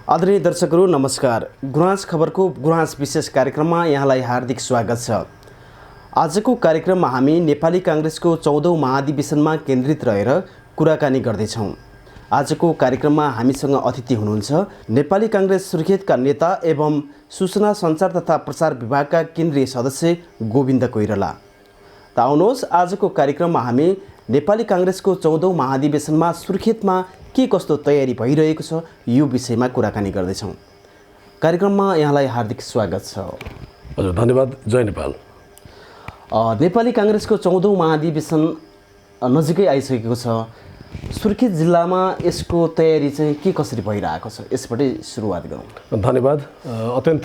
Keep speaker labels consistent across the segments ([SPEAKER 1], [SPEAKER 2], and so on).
[SPEAKER 1] आदरणीय दर्शकहरू नमस्कार। गुराँस खबरको गुराँस विशेष कार्यक्रममा यहाँलाई हार्दिक स्वागत छ। आजको कार्यक्रममा हामी नेपाली कांग्रेसको 14औं महाधिवेशनमा केन्द्रित रहेर कुराकानी गर्दैछौँ। आजको कार्यक्रममा हामीसँग अतिथि हुनुहुन्छ नेपाली कांग्रेस सुर्खेतका नेता एवं सूचना सञ्चार तथा प्रचार विभागका केन्द्रीय सदस्य गोविन्द कोइराला। त आउनुहोस् आजको कार्यक्रममा हामी नेपाली कांग्रेसको 14औं महाधिवेशनमा सुर्खेतमा के कस्तो तयारी भइरहेको छ यो विषयमा कुराकानी गर्दैछौँ। कार्यक्रममा यहाँलाई हार्दिक स्वागत छ।
[SPEAKER 2] हजुर धन्यवाद। जय नेपाल।
[SPEAKER 1] नेपाली कांग्रेसको 14औं महाधिवेशन नजिकै आइसकेको छ। सुर्खेत जिल्लामा यसको तयारी चाहिँ के कसरी भइरहेको छ यसबाटै सुरुवात गरौँ।
[SPEAKER 2] धन्यवाद। अत्यन्त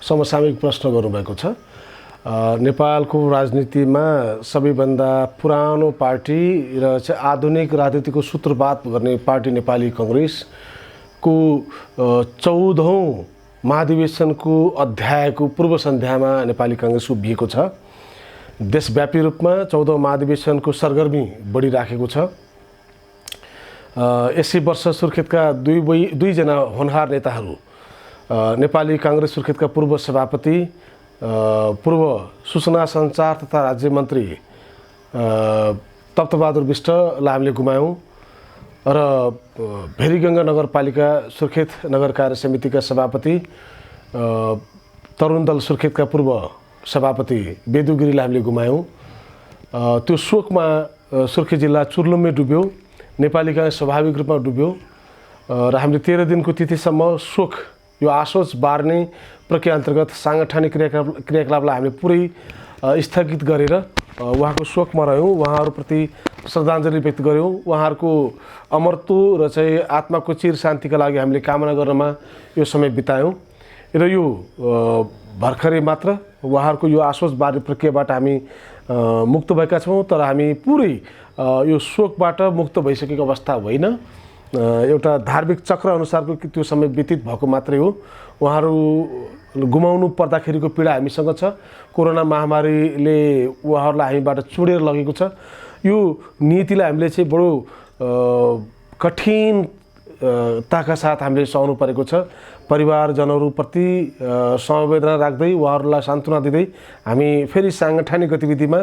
[SPEAKER 2] समसामयिक प्रश्न गर्नुभएको छ। नेपालको राजनीतिमा सबैभन्दा पुरानो पार्टी र चाहिँ आधुनिक राजनीतिको सूत्रपात गर्ने पार्टी नेपाली कांग्रेसको 14औं महाधिवेशनको अध्यायको पूर्व सन्ध्यामा नेपाली कांग्रेस उभिएको छ। देशव्यापी रूपमा 14औं महाधिवेशनको सरगर्मी बढिराखेको छ। यसै वर्ष सुर्खेतका दुईजना होनहार नेताहरू नेपाली कांग्रेस सुर्खेतका पूर्व सभापति पूर्व सूचना सञ्चार तथा राज्य मन्त्री तप्तबहादुर विष्टलाई हामीले गुमायौँ र भेरीगङ्गा नगरपालिका सुर्खेत नगर कार्य समितिका सभापति तरुण दल सुर्खेतका पूर्व सभापति बेदु गिरीलाई हामीले गुमायौँ। त्यो शोकमा सुर्खेत जिल्ला चुर्लुममै डुब्यो। नेपाली कांग्रेस स्वाभाविक रूपमा डुब्यो र हामीले 13 दिनको तिथिसम्म शोक यो आशोच बार्ने प्रक्रिया अन्तर्गत सांगठनिक क्रियाकलापलाई हामीले पुरै स्थगित गरेर उहाँको शोकमा रह्यौँ। उहाँहरूप्रति श्रद्धाञ्जली व्यक्त गऱ्यौँ। उहाँहरूको अमरत्व र चाहिँ आत्माको चिर शान्तिका लागि हामीले कामना गर्नमा यो समय बितायौँ र यो भर्खरै मात्र उहाँहरूको यो आशोच बार्ने प्रक्रियाबाट हामी मुक्त भएका छौँ। तर हामी पुरै यो शोकबाट मुक्त भइसकेको अवस्था होइन। एउटा धार्मिक चक्र अनुसारको त्यो समय व्यतीत भएको मात्रै हो। उहाँहरू गुमाउनु पर्दाखेरिको पीडा हामीसँग छ। कोरोना महामारीले उहाँहरूलाई हामीबाट चुडेर लगेको छ। यो नीतिलाई हामीले चाहिँ बडो कठिनताका साथ हामीले सहनु परेको छ। परिवारजनहरूप्रति समवेदना राख्दै उहाँहरूलाई सान्त्वना दिँदै हामी फेरि सांगठनिक गतिविधिमा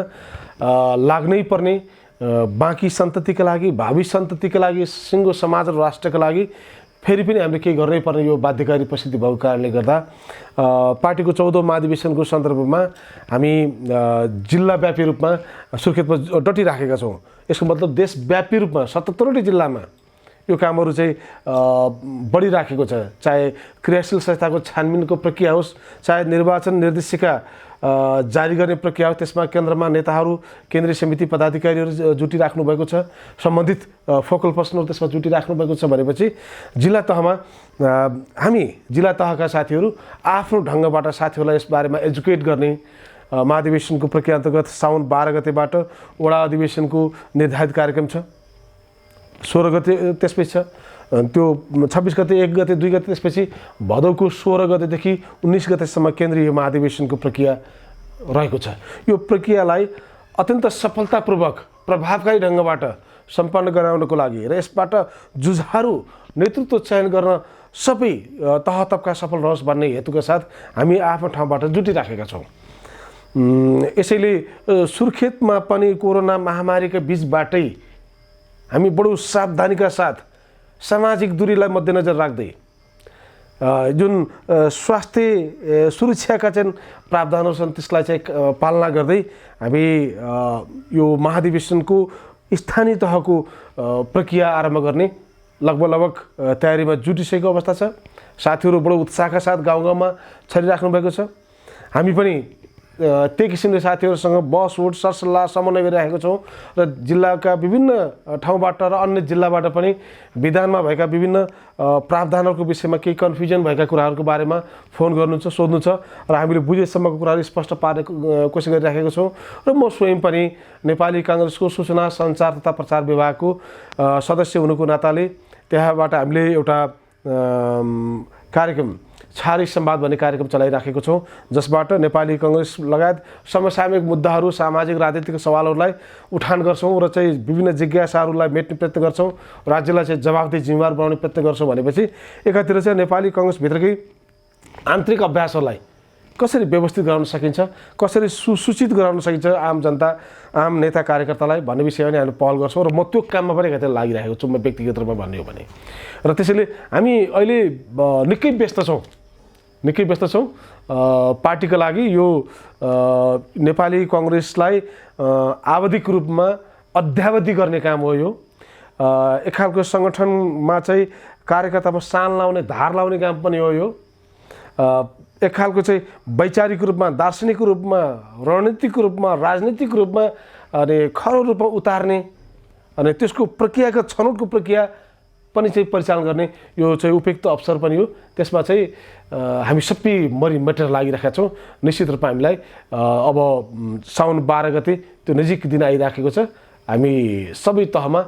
[SPEAKER 2] लाग्नै पर्ने, बाँकी सन्ततिका लागि, भावी सन्ततिका लागि, सिङ्गो समाज र राष्ट्रका लागि फेरि पनि हामीले केही गर्नै पर्ने यो बाध्यकारी परिस्थिति भएको कारणले गर्दा पार्टीको 14औं महाधिवेशनको सन्दर्भमा हामी जिल्लाव्यापी रूपमा सुर्खेतमा डटिराखेका छौँ। यसको मतलब देशव्यापी रूपमा 77वटै जिल्लामा यो कामहरू चाहिँ बढिराखेको छ। चाहे क्रियाशील संस्थाको छानबिनको प्रक्रिया होस्, चाहे निर्वाचन निर्देशिका जारी गर्ने प्रक्रिया हो, त्यसमा केन्द्रमा नेताहरू, केन्द्रीय समिति पदाधिकारीहरू जुटिराख्नु भएको छ। सम्बन्धित फोकल पर्सनहरू त्यसमा जुटिराख्नु भएको छ भनेपछि जिल्ला तहमा हामी जिल्ला तहका साथीहरू आफ्नो ढङ्गबाट साथीहरूलाई यस बारेमा एजुकेट गर्ने महाधिवेशनको प्रक्रिया अन्तर्गत साउन 12 गतेबाट वडा अधिवेशनको निर्धारित कार्यक्रम छ। 16 गते त्यसपछि छ, त्यो 26 गते, 1 गते, 2 गते, त्यसपछि भदौको 16 गतेदेखि 19 गतेसम्म केन्द्रीय महाधिवेशनको प्रक्रिया रहेको छ। यो प्रक्रियालाई अत्यन्त सफलतापूर्वक प्रभावकारी ढङ्गबाट सम्पन्न गराउनको लागि र यसबाट जुझारु नेतृत्व चयन गर्न सबै तह तबका सफल रहोस् भन्ने हेतुका साथ हामी आफ्नो ठाउँबाट जुटिराखेका छौँ। यसैले सुर्खेतमा पनि कोरोना महामारीका बीचबाटै हामी बडो सावधानीका साथ सामाजिक दूरीलाई मध्यनजर राख्दै जुन स्वास्थ्य सुरक्षाका चाहिँ प्रावधानहरू छन् त्यसलाई चाहिँ पालना गर्दै हामी यो महाधिवेशनको स्थानीय तहको प्रक्रिया आरम्भ गर्ने लगभग तयारीमा जुटिसकेको अवस्था छ। साथीहरू बडो उत्साहका साथ गाउँ गाउँमा छरिराख्नु भएको छ। हामी पनि त्यही किसिमले साथीहरूसँग बसवोट सरसल्लाह समन्वय गरिरहेको छौँ र जिल्लाका विभिन्न ठाउँबाट र अन्य जिल्लाबाट पनि विधानमा भएका विभिन्न प्रावधानहरूको विषयमा केही कन्फ्युजन भएका कुराहरूको बारेमा फोन गर्नुहुन्छ, सोध्नु छ र हामीले बुझेसम्मको कुराहरू स्पष्ट पार्ने कोसिस गरिराखेको छौँ। र म स्वयं पनि नेपाली कांग्रेसको सूचना सञ्चार तथा प्रचार विभागको सदस्य हुनुको नाताले त्यहाँबाट हामीले एउटा कार्यक्रम छारी संवाद भन्ने कार्यक्रम चलाइराखेको छौँ, जसबाट नेपाली कांग्रेस लगायत समसामयिक मुद्दाहरू, सामाजिक राजनीतिक सवालहरूलाई उठान गर्छौँ र चाहिँ विभिन्न जिज्ञासाहरूलाई मेट्ने प्रयत्न गर्छौँ, राज्यलाई चाहिँ जवाफदेही जिम्मेवार बनाउने प्रयत्न गर्छौँ। भनेपछि एकातिर चाहिँ नेपाली कांग्रेसभित्रकै आन्तरिक अभ्यासहरूलाई कसरी व्यवस्थित गराउन सकिन्छ, कसरी सुसूचित गराउन सकिन्छ आम जनता, आम नेता कार्यकर्तालाई भन्ने विषयमा पनि हामीले पहल गर्छौँ र म त्यो काममा पनि एकातिर लागिरहेको छु, म व्यक्तिगत रूपमा भन्ने हो भने। र त्यसैले हामी अहिले निकै व्यस्त छौँ पार्टीका लागि। यो नेपाली कांग्रेसलाई आवधिक रूपमा अध्यावधि गर्ने काम हो। यो एक खालको सङ्गठनमा चाहिँ कार्यकर्तामा सान लाउने, धार लाउने काम पनि हो। यो एक खालको चाहिँ वैचारिक रूपमा, दार्शनिक रूपमा, रणनीतिक रूपमा, राजनीतिक रूपमा अनि खरो रूपमा उतार्ने अनि त्यसको प्रक्रियागत छनौटको प्रक्रिया पनि चाहिँ परिचालन गर्ने यो चाहिँ उपयुक्त अवसर पनि हो। त्यसमा चाहिँ हामी सबै मरिमेटेर लागिरहेका छौँ। निश्चित रूपमा हामीलाई अब साउन 12 गते त्यो नजिक दिन आइराखेको छ। हामी सबै तहमा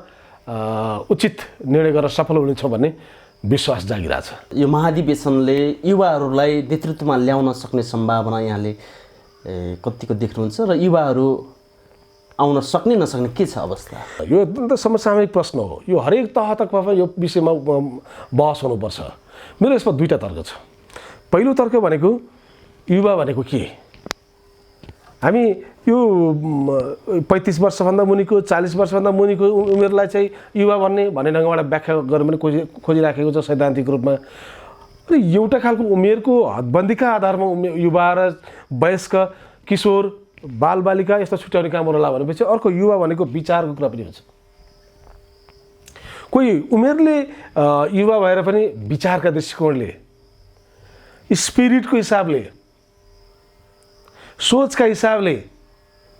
[SPEAKER 2] उचित निर्णय गरेर सफल हुनेछौँ भन्ने विश्वास जागिरहेछ।
[SPEAKER 1] यो महाधिवेशनले युवाहरूलाई नेतृत्वमा ल्याउन सक्ने सम्भावना यहाँले कतिको देख्नुहुन्छ र युवाहरू आउन सक्ने नसक्ने के छ अवस्था?
[SPEAKER 2] यो अत्यन्त समसामयिक प्रश्न हो। यो हरेक तह तकमा यो विषयमा बहस हुनुपर्छ। मेरो यसमा दुईवटा तर्क छ। पहिलो तर्क भनेको युवा भनेको के? हामी यो 35 वर्षभन्दा मुनिको, 40 वर्षभन्दा मुनिको उमेरलाई चाहिँ युवा भन्ने ढङ्गबाट व्याख्या गर्न पनि खोजिराखेको छ सैद्धान्तिक रूपमा। अनि एउटा खालको उमेरको हदबन्दीका आधारमा युवा र वयस्क, किशोर, बालबालिका यस्ता छुट्याउने काम होला भनेपछि अर्को युवा भनेको विचारको कुरा पनि हुन्छ। कोही उमेरले युवा भएर पनि विचारका दृष्टिकोणले, स्पिरिटको हिसाबले, सोचका हिसाबले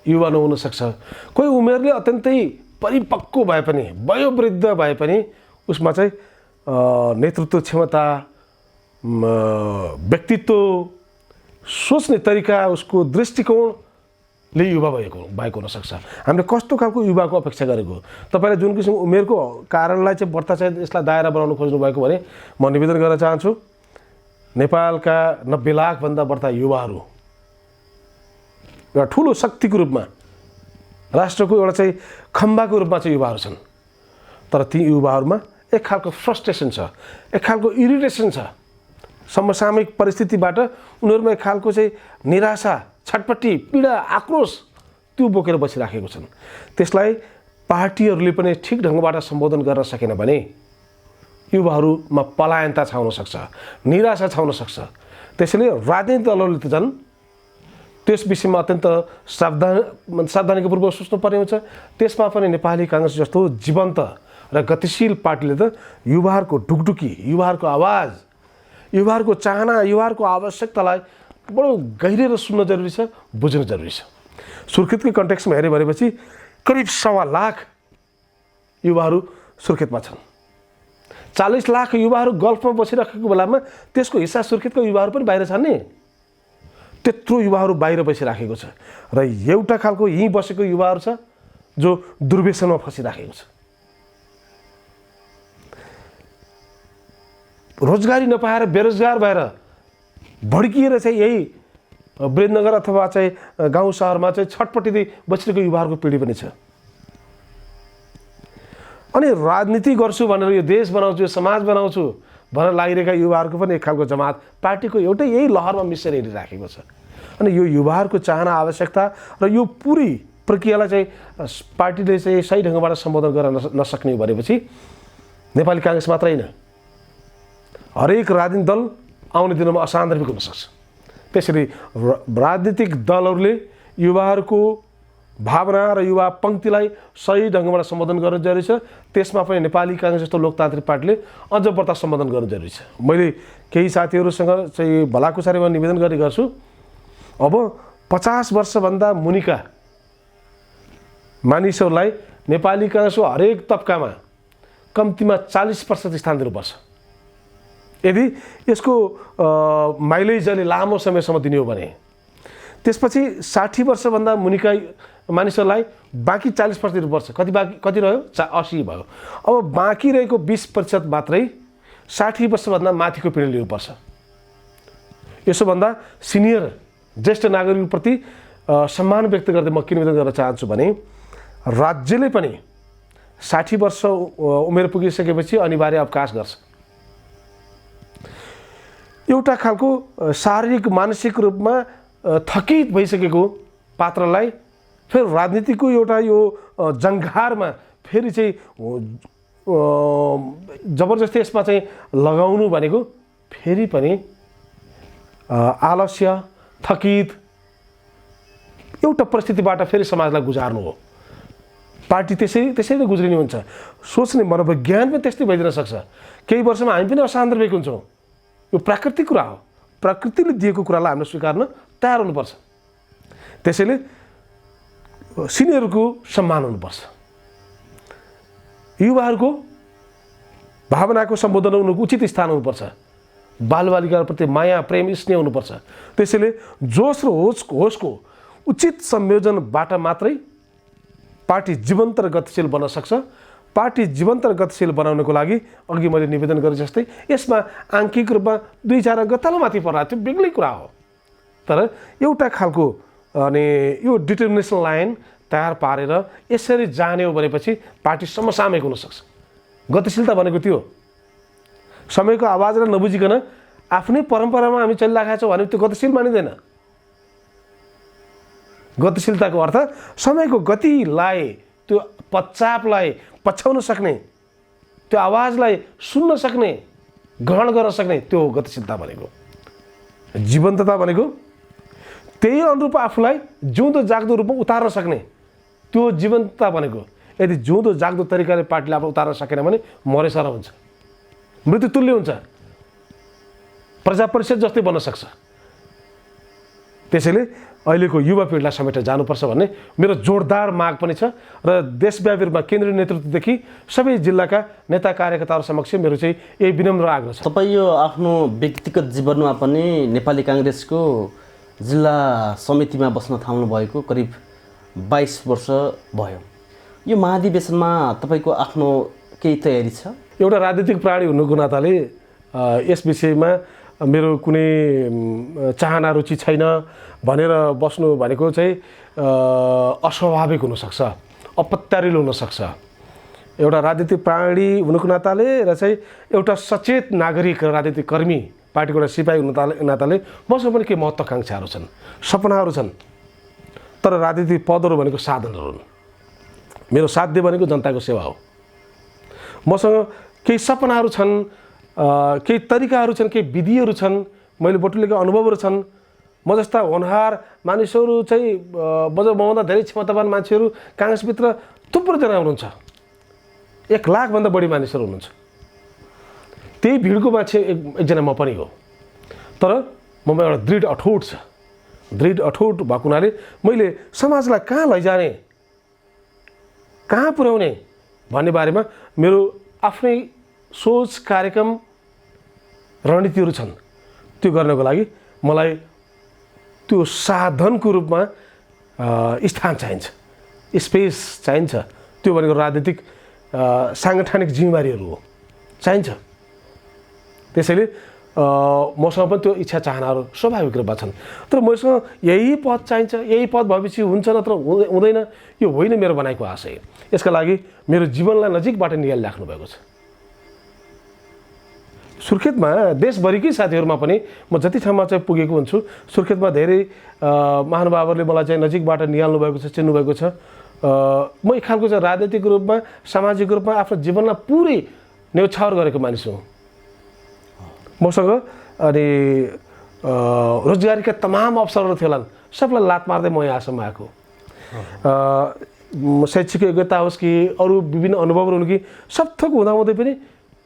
[SPEAKER 2] युवा नहुन सक्छ। कोही उमेरले अत्यन्तै परिपक्व भए पनि, वयोवृद्ध भए पनि उसमा चाहिँ नेतृत्व क्षमता, व्यक्तित्व, सोच्ने तरिका, उसको दृष्टिकोणले युवा भएको हुनसक्छ। हामीले कस्तो खालको युवाको अपेक्षा गरेको? तपाईँले जुन किसिमको उमेरको कारणलाई चाहिँ बढ्ता चाहिँ यसलाई दायरा बनाउनु खोज्नु भएको भने म निवेदन गर्न चाहन्छु, नेपालका 90 लाखभन्दा बढ्ता युवाहरू एउटा ठुलो शक्तिको रूपमा, राष्ट्रको एउटा चाहिँ खम्बाको रूपमा चाहिँ युवाहरू छन्। तर ती युवाहरूमा एक खालको फ्रस्ट्रेसन छ, एक खालको इरिटेसन छ। समसामयिक परिस्थितिबाट उनीहरूमा एक खालको चाहिँ निराशा, छटपट्टि, पीडा, आक्रोश त्यो बोकेर बसिराखेको छन्। त्यसलाई पार्टीहरूले पनि ठिक ढङ्गबाट सम्बोधन गर्न सकेन भने युवाहरूमा पलायनता छाउन सक्छ, निराशा छाउन सक्छ। त्यसैले राजनीतिक दलहरूले त झन् त्यस विषयमा अत्यन्त सावधानीपूर्वक सोच्नुपर्ने हुन्छ। त्यसमा पनि नेपाली कांग्रेस जस्तो जीवन्त र गतिशील पार्टीले त युवाहरूको ढुकढुकी, युवाहरूको आवाज, युवाहरूको चाहना, युवाहरूको आवश्यकतालाई बडो गहिरेर सुन्न जरुरी छ, बुझ्न जरुरी छ। सुर्खेतकै कन्टेक्स्टमा हेऱ्यो भनेपछि करिब 1.25 लाख युवाहरू सुर्खेतमा छन्। 40 लाख युवाहरू गल्फमा बसिराखेको बेलामा त्यसको हिस्सा सुर्खेतको युवाहरू पनि बाहिर छन् नि। त्यत्रो युवाहरू बाहिर बसिराखेको छ र एउटा खालको यहीँ बसेको युवाहरू छ जो दुर्व्यसनमा फसिराखेको छ। रोजगारी नपाएर बेरोजगार भएर भड्किएर चाहिँ यही वृद्धनगर अथवा चाहिँ गाउँ सहरमा चाहिँ छटपट्टि बसिरहेको युवाहरूको पिँढी पनि छ। अनि राजनीति गर्छु भनेर, यो देश बनाउँछु, यो समाज बनाउँछु भनेर लागिरहेका युवाहरूको पनि एक खालको जमात पार्टीको एउटै यही लहरमा मिसेर हिँडिराखेको छ। अनि यो युवाहरूको चाहना, आवश्यकता र यो पुरै प्रक्रियालाई चाहिँ पार्टीले चाहिँ सही ढङ्गबाट सम्बोधन गर्न नसक्ने भनेपछि नेपाली कांग्रेस मात्रै होइन, हरेक राजनीतिक दल आउने दिनमा असान्दर्भिक हुन सक्छ। त्यसरी राजनीतिक दलहरूले युवाहरूको भावना र युवा पङ्क्तिलाई सही ढङ्गबाट सम्बोधन गर्न जरुरी छ। त्यसमा पनि नेपाली कांग्रेस जस्तो लोकतान्त्रिक पार्टीले अझ बढ्ता सम्बोधन गर्न जरुरी छ। मैले केही साथीहरूसँग चाहिँ भलाकुसारीमा निवेदन गर्ने गर्छु, अब 50 वर्षभन्दा मुनिका मानिसहरूलाई नेपाली कांग्रेसको हरेक तबकामा कम्तीमा 40% स्थान दिनुपर्छ। यदि यसको माइलेज अलि लामो समयसम्म दिने हो भने त्यसपछि 60 वर्षभन्दा मुनिका मानिसहरूलाई बाँकी 40% दिनुपर्छ। कति रह्यो? 80 भयो। अब बाँकी रहेको 20% मात्रै 60 वर्षभन्दा माथिको पिँढी लिनुपर्छ। यसोभन्दा सिनियर ज्येष्ठ नागरिकप्रति सम्मान व्यक्त गर्दै म के निवेदन गर्न चाहन्छु भने राज्यले पनि 60 वर्ष उमेर पुगिसकेपछि अनिवार्य अवकाश गर्छ। एउटा खालको शारीरिक मानसिक रूपमा थकित भइसकेको पात्रलाई फेरि राजनीतिको एउटा यो जङ्घारमा फेरि चाहिँ जबरजस्ती यसमा चाहिँ लगाउनु भनेको फेरि पनि आलस्य थकित एउटा परिस्थितिबाट फेरि समाजलाई गुजार्नु हो। पार्टी त्यसैले गुज्रिने हुन्छ। सोच्ने मनोविज्ञान पनि त्यस्तै भइदिन सक्छ। केही वर्षमा हामी पनि असान्दर्भिक हुन्छौँ। यो प्राकृतिक कुरा हो। प्रकृतिले दिएको कुरालाई हामीले स्वीकार्न तयार हुनुपर्छ। त्यसैले सिनियरको सम्मान हुनुपर्छ। युवाहरूको भावनाको सम्बोधन हुनुको उचित स्थान हुनुपर्छ। बालबालिकाप्रति माया प्रेम स्नेह हुनुपर्छ। त्यसैले जोस र होसको उचित संयोजनबाट मात्रै पार्टी जीवन्त र गतिशील बन्न सक्छ। पार्टी जीवन्त र गतिशील बनाउनको लागि अघि मैले निवेदन गरे जस्तै यसमा आङ्किक रूपमा 2-4 अङ्क तलमाथि पर्ला, त्यो बेग्लै कुरा हो। तर एउटा खालको अनि यो डिटर्मिनेसन लाइन तयार पारेर यसरी जाने हो भनेपछि पार्टी समसामयिक हुनसक्छ। गतिशीलता भनेको त्यो समयको आवाजलाई नबुझिकन आफ्नै परम्परामा हामी चलिरहेका छौँ भने त्यो गतिशील मानिँदैन। गतिशीलताको अर्थ समयको गतिलाई, त्यो पश्चापलाई पछ्याउन सक्ने, त्यो आवाजलाई सुन्न सक्ने, ग्रहण गर्न सक्ने, त्यो हो गतिशीलता भनेको। जीवन्तता भनेको त्यही अनुरूप आफूलाई जिउँदो जाग्दो रूपमा उतार्न सक्ने, त्यो जीवन्तता भनेको। यदि जिउँदो जाग्दो तरिकाले पार्टीले आफू उतार्न सकेन भने मरेसर हुन्छ, मृत्युतुल्य हुन्छ, प्रजा परिषद जस्तै बन्न सक्छ। त्यसैले अहिलेको युवा पिँढीलाई समेटेर जानुपर्छ भन्ने मेरो जोरदार माग पनि छ र देशव्यापी रूपमा केन्द्रीय नेतृत्वदेखि सबै जिल्लाका नेता कार्यकर्ताहरू समक्ष मेरो चाहिँ यही विनम्र आग्रह छ।
[SPEAKER 1] तपाईँ यो आफ्नो व्यक्तिगत जीवनमा पनि नेपाली काङ्ग्रेसको जिल्ला समितिमा बस्न थाल्नु भएको करिब 22 वर्ष भयो। यो महाधिवेशनमा तपाईँको आफ्नो केही तयारी छ?
[SPEAKER 2] एउटा राजनीतिक प्राणी हुनुको नाताले यस विषयमा मेरो कुनै चाहना रुचि छैन भनेर बस्नु भनेको चाहिँ अस्वाभाविक हुनसक्छ, अपत्यारिलो हुनसक्छ। एउटा राजनीतिक प्राणी हुनुको नाताले र चाहिँ एउटा सचेत नागरिक र राजनीतिक कर्मी, पार्टीको एउटा सिपाही हुनु नाताले मसँग पनि केही महत्त्वाकाङ्क्षाहरू छन्, सपनाहरू छन्। तर राजनीतिक पदहरू भनेको साधनहरू हुन्। मेरो साध्य भनेको जनताको सेवा हो। मसँग केही सपनाहरू छन्, केही तरिकाहरू छन्, केही विधिहरू छन्, मैले बटुलेका अनुभवहरू छन्। म जस्ता होनहार मानिसहरू चाहिँ मभन्दा धेरै क्षमतावान मान्छेहरू काङ्ग्रेसभित्र थुप्रोजना हुनुहुन्छ। 1 लाखभन्दा बढी मानिसहरू हुनुहुन्छ। त्यही भिडको मान्छे एकजना म पनि हो। तर ममा एउटा दृढ अठोट छ। दृढ अठोट भएको हुनाले मैले समाजलाई कहाँ लैजाने, कहाँ पुर्याउने भन्ने बारेमा मेरो आफ्नै सोच, कार्यक्रम, रणनीतिहरू छन्। त्यो गर्नको लागि मलाई त्यो साधनको रूपमा स्थान चाहिन्छ, स्पेस चाहिन्छ। त्यो भनेको राजनीतिक साङ्गठनिक जिम्मेवारीहरू हो, चाहिन्छ। त्यसैले मसँग पनि त्यो इच्छा चाहनाहरू स्वाभाविक रूपमा छन्। तर मसँग यही पद चाहिन्छ, यही पद भविष्य हुन्छ नत्र हुँदैन, यो होइन मेरो बनाएको आशय। यसका लागि मेरो जीवनलाई नजिकबाट निहालिराख्नु भएको छ। सुर्खेतमा देशभरिकै साथीहरूमा पनि म जति ठाउँमा चाहिँ पुगेको हुन्छु, सुर्खेतमा धेरै महानुभावहरूले मलाई चाहिँ नजिकबाट निहाल्नु भएको छ, चिन्नु भएको छ। म एक खालको चाहिँ राजनीतिक रूपमा, सामाजिक रूपमा आफ्नो जीवनलाई पुरै न्यौछावर गरेको मानिस हुँ। मसँग अनि रोजगारीका तमाम अवसरहरू थिएलान्, सबलाई लात मार्दै म यहाँसम्म आएको। शैक्षिक योग्यता होस् कि अरू विभिन्न अनुभवहरू हुन् कि सब थोक हुँदाहुँदै पनि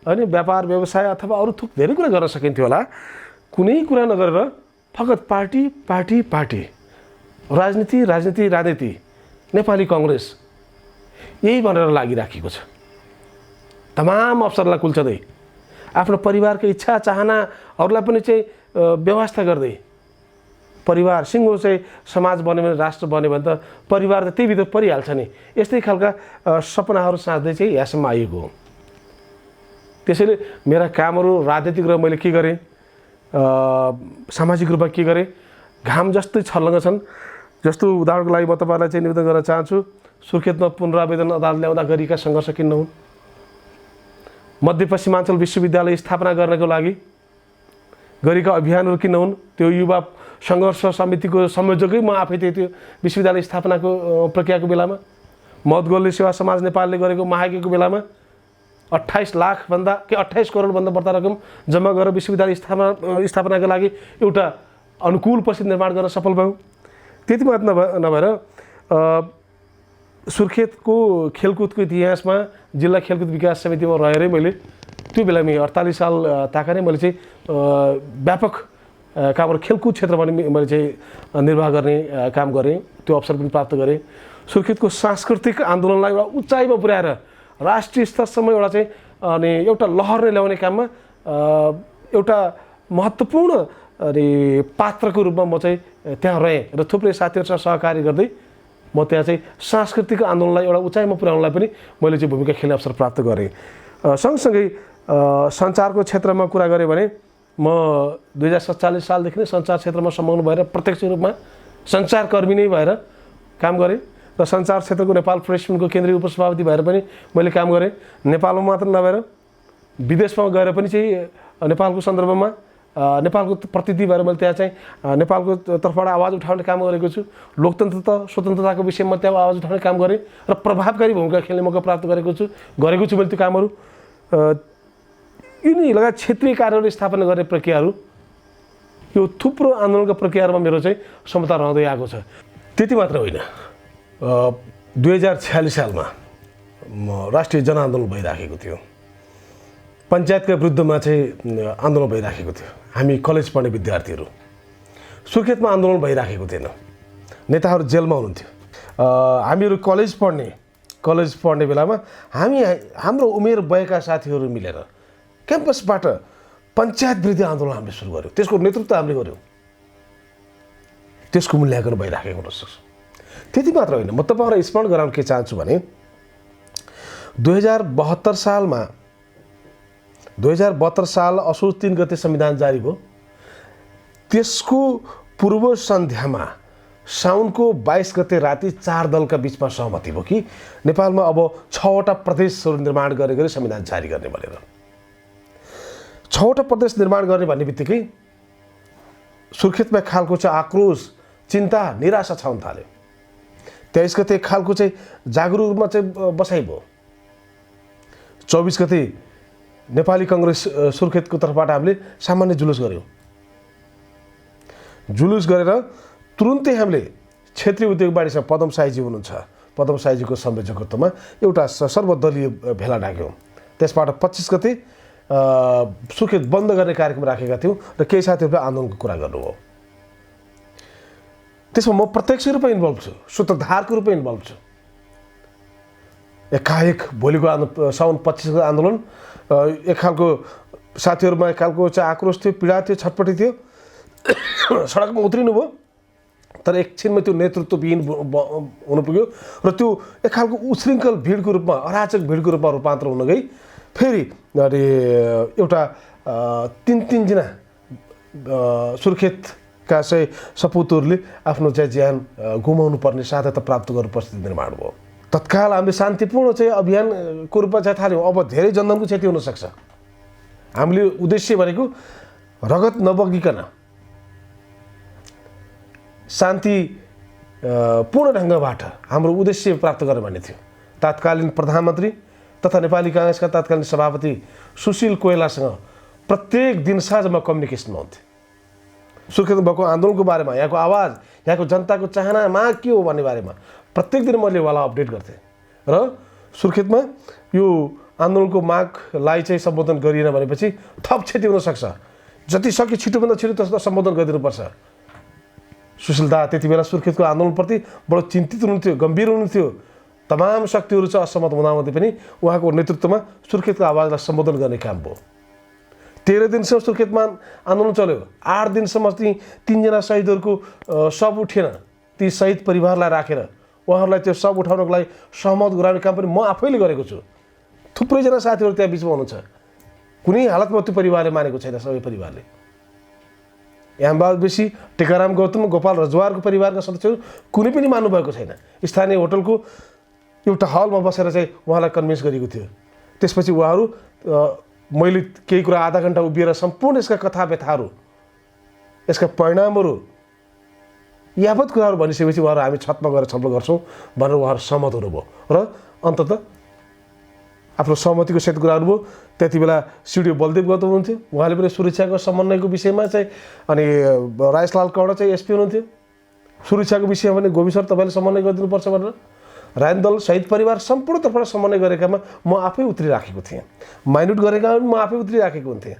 [SPEAKER 2] होइन व्यापार व्यवसाय अथवा अरू थोक धेरै कुरा गर्न सकिन्थ्यो होला। कुनै कुरा नगरेर फकत पार्टी पार्टी पार्टी, राजनीति राजनीति राजनीति, नेपाली काङ्ग्रेस यही भनेर लागिराखेको छ। तमाम अवसरलाई कुल्चदै आफ्नो परिवारको इच्छा चाहनाहरूलाई पनि चाहिँ व्यवस्था गर्दै, परिवार सिङ्गो चाहिँ समाज बन्यो भने, राष्ट्र बन्यो भने त परिवार त त्यही भित्र परिहाल्छ नि। यस्तै खालका सपनाहरू साँच्दै चाहिँ यहाँसम्म आइएको हो। त्यसैले मेरा कामहरू राजनीतिक र मैले के गरेँ, सामाजिक रूपमा के गरे, घाम जस्तै छर्लङ्ग छन्। जस्तो उदाहरणको लागि म तपाईँलाई चाहिँ निवेदन गर्न चाहन्छु, सुर्खेतमा पुनरावेदन अदालत ल्याउँदा गरिएका सङ्घर्ष किन नहुन्? मध्यपश्चिमाञ्चल विश्वविद्यालय स्थापना गर्नको लागि गरेका अभियानहरू किन नहुन्? त्यो युवा सङ्घर्ष समितिको संयोजकै म आफै थिएँ त्यो विश्वविद्यालय स्थापनाको प्रक्रियाको बेलामा। मदगोलले सेवा समाज नेपालले गरेको महायज्ञको बेलामा 28 करोडभन्दा बढ्ता रकम जम्मा गरेर विश्वविद्यालय स्थापनाको लागि एउटा अनुकूल परिस्थिति निर्माण गर्न सफल भयौँ। त्यति मात्र नभएर सुर्खेतको खेलकुदको इतिहासमा जिल्ला खेलकुद विकास समितिमा रहेरै मैले त्यो बेलामा 48 साल ताका नै मैले चाहिँ व्यापक कामहरू खेलकुद क्षेत्रमा मैले चाहिँ निर्वाह गर्ने काम गरेँ। त्यो अवसर पनि प्राप्त गरेँ। सुर्खेतको सांस्कृतिक आन्दोलनलाई एउटा उचाइमा पुर्याएर राष्ट्रिय स्तरसम्म एउटा चाहिँ अनि एउटा लहर नै ल्याउने काममा एउटा महत्त्वपूर्ण पात्रको रूपमा म चाहिँ त्यहाँ रहेँ र थुप्रै साथीहरूसँग सहकारी गर्दै म त्यहाँ चाहिँ सांस्कृतिक आन्दोलनलाई एउटा उचाइमा पुर्याउनलाई पनि मैले चाहिँ भूमिका खेल्ने अवसर प्राप्त गरेँ। सँगसँगै सञ्चारको क्षेत्रमा कुरा गरेँ भने म 2047 सालदेखि नै सञ्चार क्षेत्रमा संलग्न भएर प्रत्यक्ष रूपमा सञ्चारकर्मी नै भएर काम गरेँ र सञ्चार क्षेत्रको नेपाल प्रेसमेन्टको केन्द्रीय उपसभापति भएर पनि मैले काम गरेँ। नेपालमा मात्र नभएर विदेशमा गएर पनि चाहिँ नेपालको सन्दर्भमा नेपालको प्रतिनिधि भएर मैले त्यहाँ चाहिँ नेपालको तर्फबाट आवाज उठाउने काम गरेको छु। लोकतन्त्र स्वतन्त्रताको विषयमा त्यहाँ आवाज उठाउने काम गरेँ र प्रभावकारी भूमिका खेल्ने मौका प्राप्त गरेको छु मैले त्यो कामहरू। यिनी लगायत क्षेत्रीय कार्यहरू स्थापना गर्ने प्रक्रियाहरू, यो थुप्रो आन्दोलनका प्रक्रियाहरूमा मेरो चाहिँ क्षमता रहँदै आएको छ। त्यति मात्र होइन, 2046 सालमा राष्ट्रिय जनआन्दोलन भइराखेको थियो। पञ्चायतका विरुद्धमा चाहिँ आन्दोलन भइराखेको थियो। हामी कलेज पढ्ने विद्यार्थीहरू, सुर्खेतमा आन्दोलन भइराखेको थिएन, नेताहरू जेलमा हुनुहुन्थ्यो। हामीहरू कलेज पढ्ने बेलामा हाम्रो उमेर भएका साथीहरू मिलेर क्याम्पसबाट पञ्चायत विरुद्ध आन्दोलन हामीले सुरु गऱ्यौँ। त्यसको नेतृत्व हामीले गऱ्यौँ। त्यसको मूल्याङ्कन भइराखेको हुनसक्छ। त्यति मात्र होइन, म तपाईँहरूलाई स्मरण गराउन के चाहन्छु भने 2072 साल असोज 3 गते संविधान जारी भयो। त्यसको पूर्व सन्ध्यामा साउनको 22 गते राति 4 दलका बिचमा सहमति भयो कि नेपालमा अब 6वटा प्रदेशहरू निर्माण गरे संविधान जारी गर्ने भनेर। 6वटा प्रदेश निर्माण गर्ने भन्ने बित्तिकै सुर्खेतमा खालको चाहिँ आक्रोश, चिन्ता, निराशा छाउन थाल्यो। 23 गते खालको चाहिँ जागरुक रूपमा चाहिँ बसाइ भयो। 24 गते नेपाली कांग्रेस सुर्खेतको तर्फबाट हामीले सामान्य जुलुस गऱ्यौँ। जुलुस गरेर तुरुन्तै हामीले क्षेत्रीय उद्योग बाढीसँग पदम साईजी हुनुहुन्छ, पदम साईजीको संयोजकत्वमा एउटा सर्वदलीय भेला डाक्यौँ। त्यसबाट 25 गते सुर्खेत बन्द गर्ने कार्यक्रम राखेका थियौँ र केही साथीहरूले आन्दोलनको कुरा गर्नुभयो। त्यसमा म प्रत्यक्ष रूपमा इन्भल्भ छु, सूत्रधारको रूपमा इन्भल्भ छु। एकाएक भोलिको साउन 25 को आन्दोलन एक खालको साथीहरूमा एक खालको चाहिँ आक्रोश थियो, पीडा थियो, छटपटी थियो। सडकमा उत्रिनु भयो, तर एकछिनमा त्यो नेतृत्वविहीन हुन पुग्यो र त्यो एक खालको उशृङ्खल भिडको रूपमा, अराजक भिडको रूपमा रूपान्तर हुन गई। फेरि एउटा 3 जना सुर्खेतका चाहिँ सपुतहरूले आफ्नो चाहिँ ज्यान गुमाउनु पर्ने साध्यता प्राप्त गर्नु परिस्थिति निर्माण भयो। तत्काल हामीले शान्तिपूर्ण चाहिँ अभियानको रूपमा चाहिँ थाल्यौँ। अब धेरै जनधनको क्षति हुनसक्छ। हामीले उद्देश्य भनेको रगत नबगिकन शान्ति पूर्ण ढङ्गबाट हाम्रो उद्देश्य प्राप्त गर्ने भन्ने थियो। तत्कालीन प्रधानमन्त्री तथा नेपाली कांग्रेसका तत्कालीन सभापति सुशील कोइरालासँग प्रत्येक दिन साँझमा कम्युनिकेसनमा हुन्थ्यो। सुर्खेतमा भएको आन्दोलनको बारेमा, यहाँको आवाज, यहाँको जनताको चाहना माग के हो भन्ने बारेमा प्रत्येक दिन मैले उहाँलाई अपडेट गर्थेँ। र सुर्खेतमा यो आन्दोलनको मागलाई चाहिँ सम्बोधन गरिएन भनेपछि थप क्षति हुनसक्छ। जति सक्यो छिटोभन्दा छिटो त्यसलाई सम्बोधन गरिदिनुपर्छ। सुशील दा त्यति बेला सुर्खेतको आन्दोलनप्रति बडो चिन्तित हुनुहुन्थ्यो, गम्भीर हुनुहुन्थ्यो। तमाम शक्तिहरू चाहिँ असहमत हुँदाहुँदै पनि उहाँको नेतृत्वमा सुर्खेतको आवाजलाई सम्बोधन गर्ने काम भयो। 13 दिनसम्म सुर्खेतमा आन्दोलन चल्यो। 8 दिनसम्म ती 3 जना शहीदहरूको शव उठेन। ती शहीद परिवारलाई राखेर उहाँहरूलाई त्यो शव उठाउनको लागि सहमत गराउने काम पनि म आफैले गरेको छु। थुप्रैजना साथीहरू त्यहाँ बिचमा हुनुहुन्छ। कुनै हालतमा त्यो परिवारले मानेको छैन, सबै परिवारले। यहाँबाट बेसी टेकाराम गौतम गोपाल रजवारको परिवारका सदस्यहरू कुनै पनि मान्नुभएको छैन। स्थानीय होटलको एउटा हलमा बसेर चाहिँ उहाँलाई कन्भिन्स गरेको थियो। त्यसपछि उहाँहरू मैले केही कुरा आधा घन्टा उभिएर सम्पूर्ण यसका कथा व्यथाहरू, यसका परिणामहरू, यावत कुराहरू भनिसकेपछि उहाँहरू हामी छतमा गएर छलफल गर्छौँ भनेर उहाँहरू सहमत हुनुभयो र अन्ततः आफ्नो सहमतिको सहित कुरा गर्नुभयो। त्यति बेला सिडिओ बलदेव गौतम हुनुहुन्थ्यो, उहाँले पनि सुरक्षाको समन्वयको विषयमा चाहिँ, अनि राजेशलाल कौडा चाहिँ एसपी हुनुहुन्थ्यो। सुरक्षाको विषयमा पनि गोबी सर तपाईँले समन्वय गरिदिनुपर्छ भनेर राजनीतिक दल शहीद परिवार सम्पूर्ण तर्फबाट समन्वय गरेकामा म आफै उत्रिराखेको थिएँ। माइन्युट गरेकामा पनि म आफै उत्रिराखेको हुन्थेँ।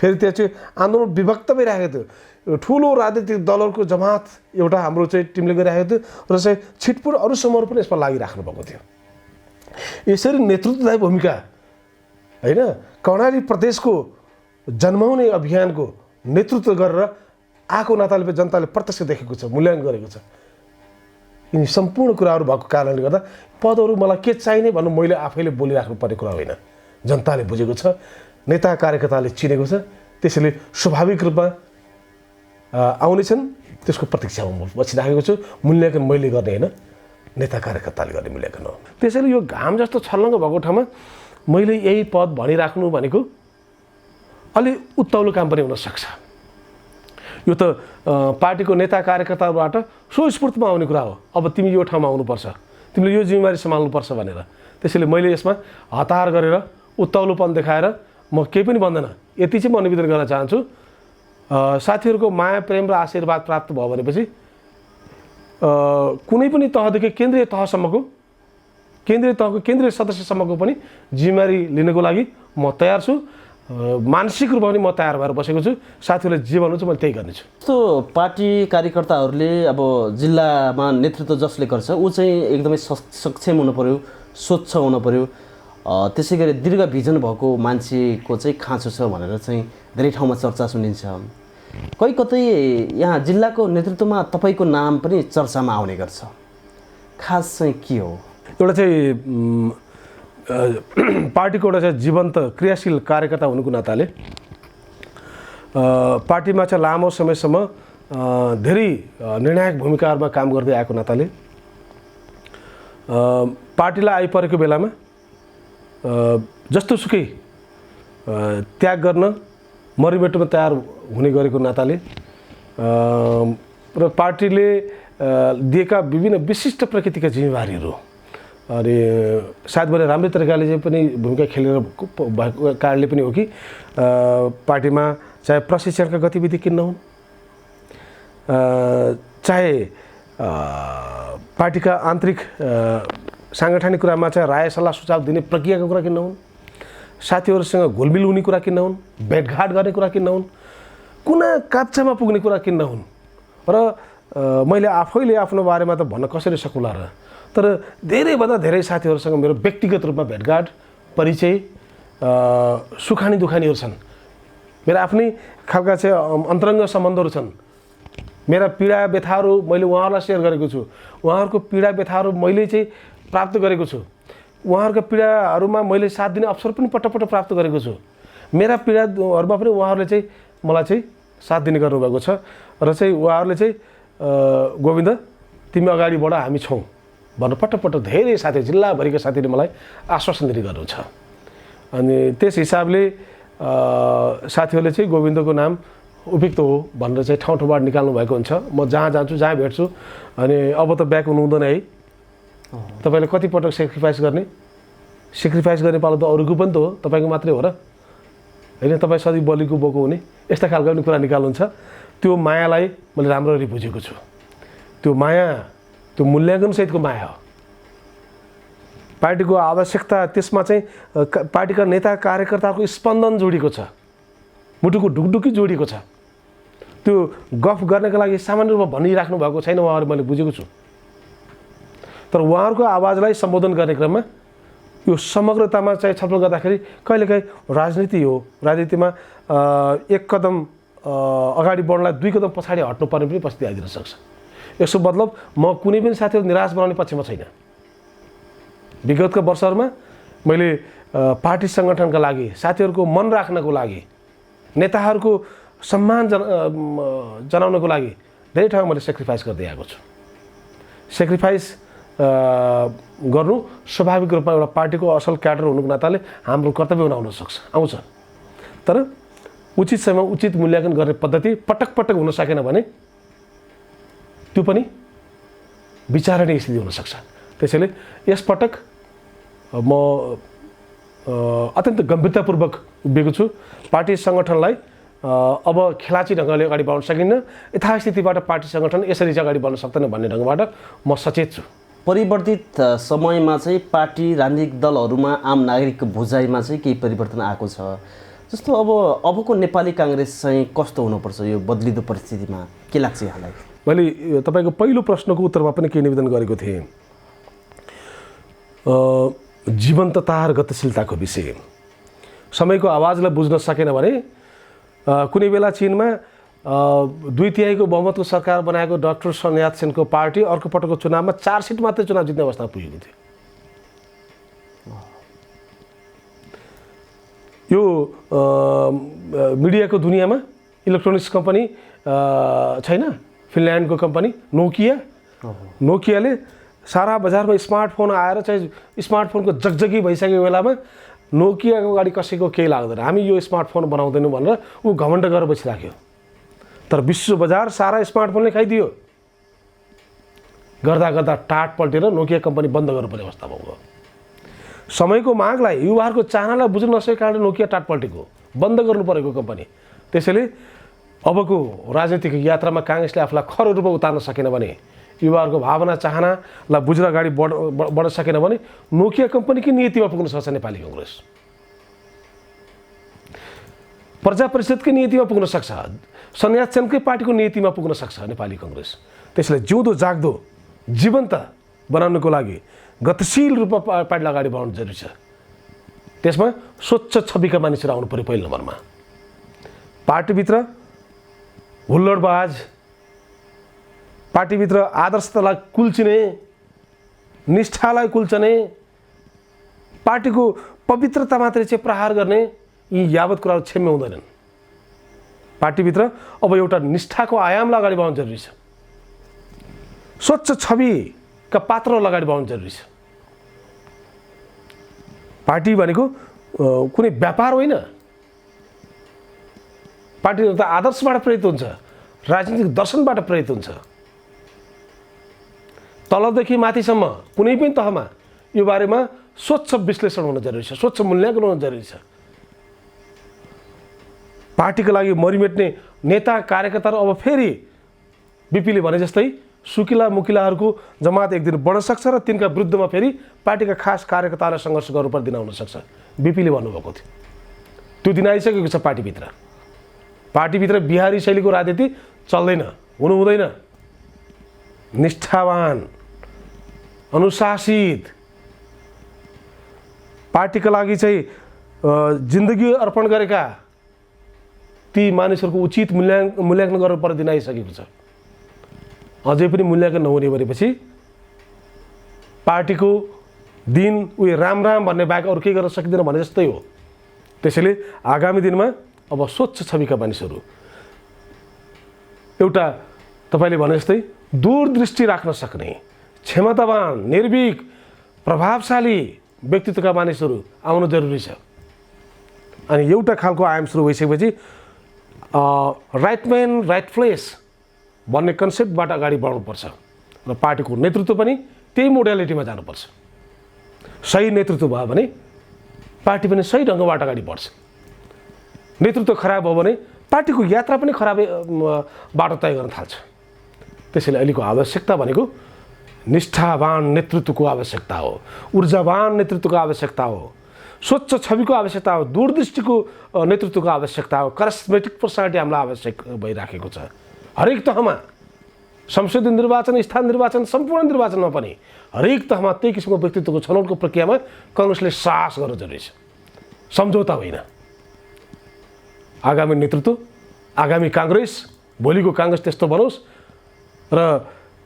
[SPEAKER 2] फेरि त्यो चाहिँ आन्दोलन विभक्त भइरहेको थियो। ठुलो राजनीतिक दलहरूको जमात एउटा हाम्रो चाहिँ टिमले गरिरहेको थियो र चाहिँ छिटपुट अरू समूहहरू पनि यसमा लागिराख्नु भएको थियो। यसरी नेतृत्वदायी भूमिका होइन, कर्णाली प्रदेशको जन्माउने अभियानको नेतृत्व गरेर आएको नाताले जनताले प्रत्यक्ष देखेको छ, मूल्याङ्कन गरेको छ। यिनी सम्पूर्ण कुराहरू भएको कारणले गर्दा पदहरू मलाई के चाहिने भन्नु मैले आफैले बोलिराख्नु पर्ने कुरा होइन। जनताले बुझेको छ, नेता कार्यकर्ताले चिनेको छ, त्यसैले स्वाभाविक रूपमा आउनेछन्। त्यसको प्रतीक्षामा म बसिराखेको छु। मूल्याङ्कन मैले गर्ने होइन, नेता कार्यकर्ताले गर्ने मूल्याङ्कन हो। त्यसैले यो घाम जस्तो छर्लङ्ग भएको ठाउँमा मैले यही पद भनिराख्नु भनेको अलि उत्ताउलो काम पनि हुनसक्छ। यो त पार्टीको नेता कार्यकर्ताबाट स्वस्फूर्तमा आउने कुरा हो। अब तिमी यो ठाउँमा आउनुपर्छ, तिमीले यो जिम्मेवारी सम्हाल्नुपर्छ भनेर। त्यसैले मैले यसमा हतार गरेर उत्ताउलोपन देखाएर म केही पनि भन्दैन। यति चाहिँ म निवेदन गर्न चाहन्छु, साथीहरूको माया प्रेम र आशीर्वाद प्राप्त भयो भनेपछि कुनै पनि तहदेखि केन्द्रीय तहसम्मको, केन्द्रीय तहको केन्द्रीय सदस्यसम्मको पनि जिम्मेवारी लिनको लागि म तयार छु। मानसिक रूपमा पनि म तयार भएर बसेको छु। साथीहरूले जे भन्नुहुन्छ मैले त्यही गर्नेछु।
[SPEAKER 1] जस्तो पार्टी कार्यकर्ताहरूले अब जिल्लामा नेतृत्व जसले गर्छ ऊ चाहिँ एकदमै सक्षम हुनु पऱ्यो, स्वच्छ हुनु पऱ्यो, त्यसै गरी दीर्घ भिजन भएको मान्छेको चाहिँ खाँचो छ भनेर चाहिँ धेरै ठाउँमा चर्चा सुनिन्छ। कहीँ कतै यहाँ जिल्लाको नेतृत्वमा तपाईँको नाम पनि चर्चामा आउने गर्छ। खास चाहिँ के हो?
[SPEAKER 2] एउटा चाहिँ पार्टीको एउटा चाहिँ जीवन्त क्रियाशील कार्यकर्ता हुनुको नाताले पार्टीमा चाहिँ लामो समयसम्म धेरै निर्णायक भूमिकाहरूमा काम गर्दै आएको नाताले पार्टीलाई आइपरेको बेलामा जस्तोसुकै त्याग गर्न मरिमेटोमा तयार हुने गरेको नाताले र पार्टीले दिएका विभिन्न विशिष्ट प्रकृतिका जिम्मेवारीहरू अनि सायद मैले राम्रै तरिकाले चाहिँ पनि भूमिका खेलेर भएको कारणले पनि हो कि पार्टीमा चाहे प्रशिक्षणका गतिविधि किन नहुन्, चाहे पार्टीका आन्तरिक साङ्गठनिक कुरामा चाहिँ राय सल्लाह सुझाव दिने प्रक्रियाको कुरा किन नहुन्, साथीहरूसँग घुलमिल हुने कुरा किन नहुन्, भेटघाट गर्ने कुरा किन नहुन्, कुना काप्चामा पुग्ने कुरा किन नहुन्। र मैले आफैले आफ्नो बारेमा त भन्न कसरी सकुला र, तर धेरैभन्दा धेरै साथीहरूसँग मेरो व्यक्तिगत रूपमा भेटघाट, परिचय, सुखानी दुखानीहरू छन्। मेरा आफ्नै खालका चाहिँ अन्तरङ्ग सम्बन्धहरू छन्। मेरा पीडा व्यथाहरू मैले उहाँहरूलाई सेयर गरेको छु, उहाँहरूको पीडा व्यथाहरू मैले चाहिँ प्राप्त गरेको छु, उहाँहरूको पीडाहरूमा मैले साथ दिने अवसर पनि पटक प्राप्त गरेको छु। मेरा पीडाहरूमा पनि उहाँहरूले चाहिँ मलाई चाहिँ साथ दिने गर्नुभएको छ र चाहिँ उहाँहरूले चाहिँ गोविन्द तिमी अगाडि बढ हामी छौँ भनेर पटक धेरै साथी, जिल्लाभरिका साथीले मलाई आश्वासन दिने गर्नुहुन्छ। अनि त्यस हिसाबले साथीहरूले चाहिँ गोविन्दको नाम उपयुक्त हो भनेर चाहिँ ठाउँ ठाउँबाट निकाल्नु भएको हुन्छ। म जहाँ जान्छु, जहाँ भेट्छु, अनि अब त ब्याक हुनु हुँदैन है, तपाईँले कतिपटक सेक्रिफाइस गर्ने पालो त अरूको पनि त हो, तपाईँको मात्रै हो र होइन, तपाईँ सधैँ बलिको बोको हुने, यस्ता खालको पनि कुरा निकाल्नुहुन्छ। त्यो मायालाई मैले राम्ररी बुझेको छु। त्यो माया त्यो मूल्याङ्कनसहितको माया हो। पार्टीको आवश्यकता त्यसमा चाहिँ पार्टीका नेता कार्यकर्ताको स्पन्दन जोडिएको छ, मुटुको ढुकढुकी जोडिएको छ। त्यो गफ गर्नका लागि सामान्य रूपमा भनिराख्नु भएको छैन उहाँहरू, मैले बुझेको छु। तर उहाँहरूको आवाजलाई सम्बोधन गर्ने क्रममा यो समग्रतामा चाहिँ छलफल गर्दाखेरि कहिलेकाहीँ राजनीति हो, राजनीतिमा एक कदम अगाडि बढ्नलाई दुई कदम पछाडि हट्नुपर्ने पनि परिस्थिति आइदिन सक्छ। यसो मतलब म कुनै पनि साथीहरू निराश बनाउने पक्षमा छैन। विगतका वर्षहरूमा मैले पार्टी सङ्गठनका लागि, साथीहरूको मन राख्नको लागि, नेताहरूको सम्मान जनाउनको लागि धेरै ठाउँमा मैले सेक्रिफाइस गर्दै आएको छु। सेक्रिफाइस गर्नु स्वाभाविक रूपमा एउटा पार्टीको असल क्याडर हुनुको नाताले हाम्रो कर्तव्य आउँछ। तर उचित समयमा उचित मूल्याङ्कन गर्ने पद्धति पटक पटक हुन सकेन भने त्यो पनि विचारणीय स्थिति हुनसक्छ। त्यसैले यसपटक म अत्यन्त गम्भीरतापूर्वक उभिएको छु। पार्टी सङ्गठनलाई अब खेलाची ढङ्गले अगाडि बढाउन सकिन्न, यथास्थितिबाट पार्टी सङ्गठन यसरी चाहिँ अगाडि बढ्न सक्दैन भन्ने ढङ्गबाट म सचेत छु।
[SPEAKER 1] परिवर्तित समयमा चाहिँ पार्टी राजनीतिक दलहरूमा आम नागरिकको भुजाइमा चाहिँ केही परिवर्तन आएको छ। जस्तो अबको नेपाली काङ्ग्रेस चाहिँ कस्तो हुनुपर्छ यो बदलिदो परिस्थितिमा, के लाग्छ यहाँलाई?
[SPEAKER 2] मैले तपाईँको पहिलो प्रश्नको उत्तरमा पनि के निवेदन गरेको थिएँ, जीवन्तता र गतिशीलताको विषय। समयको आवाजलाई बुझ्न सकेन भने कुनै बेला चीनमा 2/3 बहुमतको सरकार बनाएको डाक्टर सन यात सेनको पार्टी अर्को पटकको चुनावमा 4 सिट मात्रै चुनाव जित्ने अवस्थामा पुगेको थियो। यो मिडियाको दुनियाँमा इलेक्ट्रोनिक्स कम्पनी छैन, फिनल्यान्डको कम्पनी नोकियाले सारा बजारमा स्मार्टफोन आएर चाहिँ स्मार्टफोनको जगजगी भइसकेको बेलामा नोकियाको गाडी कसैको केही लाग्दैन, हामी यो स्मार्टफोन बनाउँदैनौँ भनेर ऊ घमण्ड गरेर बसिराख्यो। तर विश्व बजार सारा स्मार्टफोनले खाइदियो। गर्दा गर्दा टाट पल्टेर नोकिया कम्पनी बन्द गर्नुपर्ने अवस्था भयो। समयको मागलाई, युवाहरूको चाहनालाई बुझ्न नसकेको कारणले नोकिया टाट पल्टेको, बन्द गर्नु परेको कम्पनी। त्यसैले अबको राजनीतिक यात्रामा काङ्ग्रेसले आफूलाई खरो रूपमा उतार्न सकेन भने, युवाहरूको भावना चाहनालाई बुझेर अगाडि बढ्न सकेन भने नोकिया कम्पनीकै नीतिमा पुग्न सक्छ नेपाली काङ्ग्रेस, प्रजा परिषदकै नीतिमा पुग्न सक्छ, सन्यास सेनकै पार्टीको नीतिमा पुग्न सक्छ नेपाली काङ्ग्रेस। त्यसैले जिउँदो जाग्दो जीवन्त बनाउनको लागि गतिशील रूपमा पार्टीलाई अगाडि बढाउनु जरुरी छ। त्यसमा स्वच्छ छविका मानिसहरू आउनु पर्यो पहिलो नम्बरमा। पार्टीभित्र हुल्लडबाज, पार्टीभित्र आदर्शतालाई कुल्चिने, निष्ठालाई कुल्चने, पार्टीको पवित्रता मात्रै चाहिँ प्रहार गर्ने, यी यावत कुराहरू क्षम्य हुँदैनन्। पार्टीभित्र अब एउटा निष्ठाको आयामलाई अगाडि बढाउनु जरुरी छ, स्वच्छ छविका पात्रलाई अगाडि बढाउनु जरुरी छ। पार्टी भनेको कुनै व्यापार होइन। पार्टी त आदर्शबाट प्रेरित हुन्छ, राजनीतिक दर्शनबाट प्रेरित हुन्छ। तलदेखि माथिसम्म कुनै पनि तहमा यो बारेमा स्वच्छ विश्लेषण हुन जरुरी छ, स्वच्छ मूल्याङ्कन हुन जरुरी छ। पार्टीको लागि मरिमेट्ने नेता कार्यकर्ताहरू अब फेरि बिपीले भने जस्तै सुकिला मुकिलाहरूको जमात एक दिन बढ्न सक्छ र तिनका विरुद्धमा फेरि पार्टीका खास कार्यकर्तालाई सङ्घर्ष गर्नुपर्ने दिन आउन सक्छ। बिपीले भन्नुभएको थियो, त्यो दिन आइसकेको छ। पार्टीभित्र बिहारी शैलीको राजनीति चल्दैन, हुनु हुँदैन। निष्ठावान, अनुशासित, पार्टीका लागि चाहिँ जिन्दगी अर्पण गरेका ती मानिसहरूको उचित मूल्याङ्कन गर्नुपर्ने दिन आइसकेको छ। अझै पनि मूल्याङ्कन नहुने भनेपछि पार्टीको दिन उयो राम राम भन्ने बाहेक अरू केही गर्न सकिँदैन भने जस्तै हो। त्यसैले आगामी दिनमा अब स्वच्छ छविका मानिसहरू, एउटा तपाईँले भने जस्तै दूरदृष्टि राख्न सक्ने, क्षमतावान, निर्भीक, प्रभावशाली व्यक्तित्वका मानिसहरू आउनु जरुरी छ। अनि एउटा खालको आयाम सुरु भइसकेपछि राइट म्यान राइट प्लेस भन्ने कन्सेप्टबाट अगाडि बढ्नुपर्छ र पार्टीको नेतृत्व पनि त्यही मोडालिटीमा जानुपर्छ। सही नेतृत्व भयो भने पार्टी पनि सही ढङ्गबाट अगाडि बढ्छ। नेतृत्व खराब भयो भने पार्टीको यात्रा पनि खराब बाटो तय गर्न थाल्छ। त्यसैले अहिलेको आवश्यकता भनेको निष्ठावान नेतृत्वको आवश्यकता हो, ऊर्जावान नेतृत्वको आवश्यकता हो, स्वच्छ छविको आवश्यकता हो, दूरदृष्टिको नेतृत्वको आवश्यकता हो, करिस्मेटिक पर्सनालिटी हामीलाई आवश्यक भइराखेको छ। हरेक तहमा, संसदीय निर्वाचन, स्थानीय निर्वाचन, सम्पूर्ण निर्वाचनमा पनि हरेक तहमा त्यही किसिमको व्यक्तित्वको छनौटको प्रक्रियामा काङ्ग्रेसले साहस गर्न जरुरी छ, सम्झौता होइन। आगामी नेतृत्व, आगामी काङ्ग्रेस, भोलिको काङ्ग्रेस त्यस्तो बनोस् र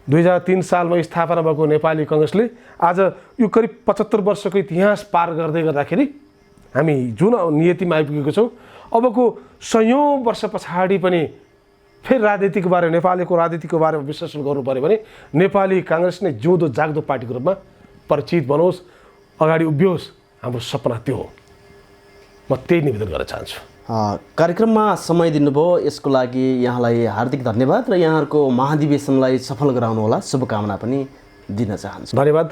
[SPEAKER 2] 2003 सालमा स्थापना भएको नेपाली काङ्ग्रेसले आज यो करिब 75 वर्षको इतिहास पार गर्दै गर्दाखेरि हामी जुन नियतिमा आइपुगेको छौँ अबको सयौँ वर्ष पछाडि पनि फेरि राजनीतिको बारेमा नेपालीको राजनीतिको बारेमा विश्लेषण गर्नु पऱ्यो भने नेपाली काङ्ग्रेस नै जिउँदो जाग्दो पार्टीको रूपमा परिचित बनोस्, अगाडि उभियोस्, हाम्रो सपना त्यो हो। म त्यही निवेदन गर्न चाहन्छु।
[SPEAKER 1] कार्यक्रममा समय दिनुभयो यसको लागि यहाँलाई हार्दिक धन्यवाद र यहाँहरूको महाधिवेशनलाई सफल गराउनुहोला शुभकामना पनि दिन चाहन्छु।
[SPEAKER 2] धन्यवाद।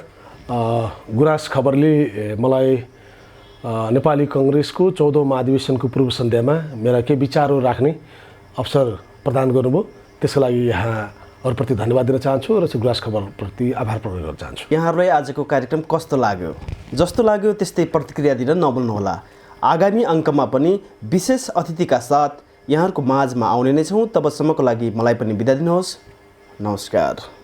[SPEAKER 2] गुराँस खबरले मलाई नेपाली काङ्ग्रेसको 14औं महाधिवेशनको पूर्व सन्ध्यामा मेरा केही विचारहरू राख्ने अवसर प्रदान गर्नुभयो, त्यसको लागि यहाँहरूप्रति धन्यवाद दिन चाहन्छु र गुराँस खबरप्रति आभार प्रकट गर्न चाहन्छु।
[SPEAKER 1] यहाँहरूलाई आजको कार्यक्रम कस्तो लाग्यो? जस्तो लाग्यो त्यस्तै प्रतिक्रिया दिन नभुल्नुहोला। आगामी अङ्कमा पनि विशेष अतिथिका साथ यहाँहरूको माझमा आउने नै छौँ। तबसम्मको लागि मलाई पनि बिदा दिनुहोस्। नमस्कार।